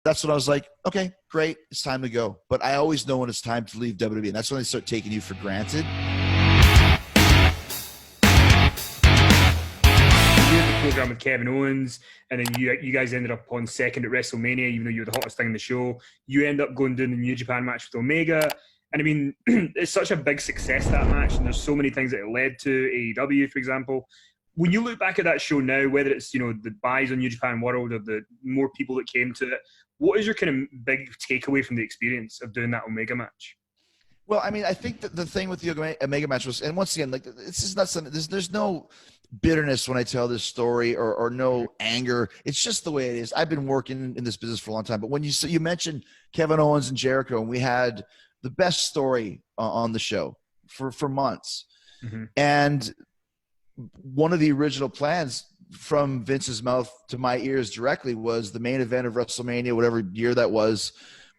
that's when I was like, okay, great, it's time to go. But I always know when it's time to leave WWE, and that's when they start taking you for granted. You did the program with Kevin Owens, and then you guys ended up on second at WrestleMania, even though you were the hottest thing in the show. You end up going doing the New Japan match with Omega. And I mean, it's such a big success, that match, and there's so many things that it led to, AEW, for example. When you look back at that show now, whether it's, the buys on New Japan World or the more people that came to it, what is your kind of big takeaway from the experience of doing that Omega match? Well, I mean, I think that the thing with the Omega match was, and once again, like, it's just not something, there's no bitterness when I tell this story or no anger. It's just the way it is. I've been working in this business for a long time, but when you mentioned Kevin Owens and Jericho, and we had the best story on the show for months. Mm-hmm. And one of the original plans from Vince's mouth to my ears directly was the main event of WrestleMania, whatever year that was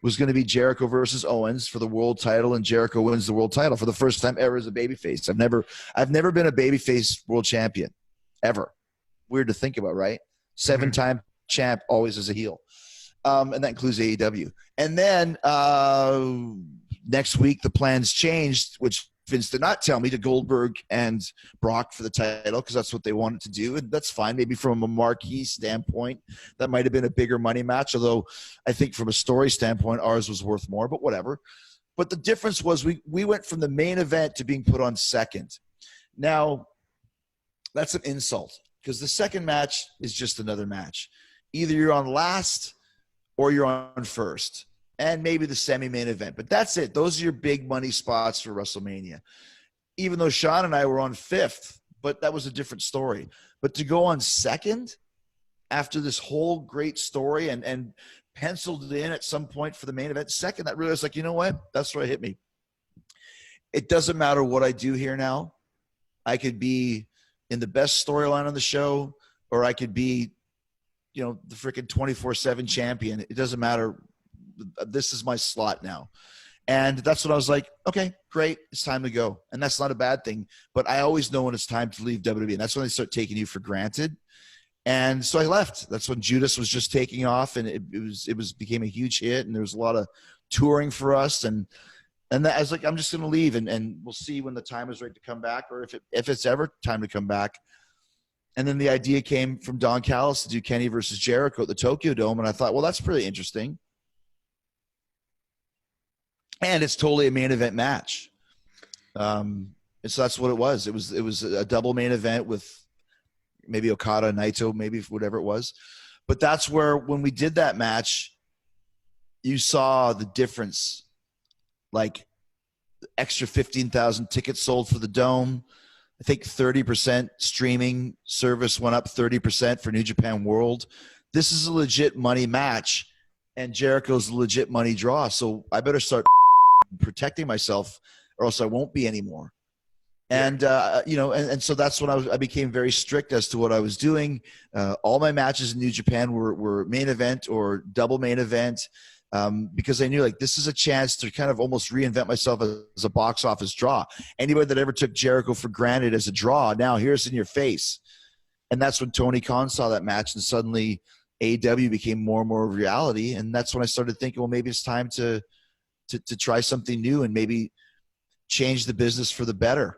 going to be Jericho versus Owens for the world title, and Jericho wins the world title for the first time ever as a babyface. I've never been a babyface world champion, ever. Weird to think about, right? 7-time champ, always as a heel. And that includes AEW. And then next week the plans changed, which Vince did not tell me, to Goldberg and Brock for the title, because that's what they wanted to do, and that's fine. Maybe from a marquee standpoint, that might have been a bigger money match, although I think from a story standpoint, ours was worth more, but whatever. But the difference was we went from the main event to being put on second. Now, that's an insult, because the second match is just another match. Either you're on last or you're on first, and maybe the semi-main event. But that's it. Those are your big money spots for WrestleMania. Even though Sean and I were on fifth, but that was a different story. But to go on second after this whole great story and penciled it in at some point for the main event, second, that really was like, you know what? That's where it hit me. It doesn't matter what I do here now. I could be in the best storyline on the show, or I could be, the freaking 24/7 champion. It doesn't matter. This is my slot now. And that's when I was like, okay, great, it's time to go. And that's not a bad thing, but I always know when it's time to leave WWE, and that's when they start taking you for granted. And so I left. That's when Judas was just taking off, and it became a huge hit, and there was a lot of touring for us, and I was like, I'm just going to leave, and we'll see when the time is right to come back, or if it's ever time to come back. And then the idea came from Don Callis to do Kenny versus Jericho at the Tokyo Dome, and I thought, well, that's pretty interesting. And it's totally a main event match. And so that's what it was. It was a double main event with maybe Okada, Naito, maybe whatever it was. But that's where, when we did that match, you saw the difference. Like, extra 15,000 tickets sold for the Dome. I think 30% streaming service went up 30% for New Japan World. This is a legit money match, and Jericho's a legit money draw. So I better start protecting myself, or else I won't be anymore. And and so that's when I became very strict as to what I was doing. All my matches in New Japan were main event or double main event, because I knew, like, this is a chance to kind of almost reinvent myself as a box office draw. Anybody that ever took Jericho for granted as a draw, now here's in your face. And that's when Tony Khan saw that match, and suddenly AEW became more and more of reality. And that's when I started thinking, well, maybe it's time to try something new and maybe change the business for the better.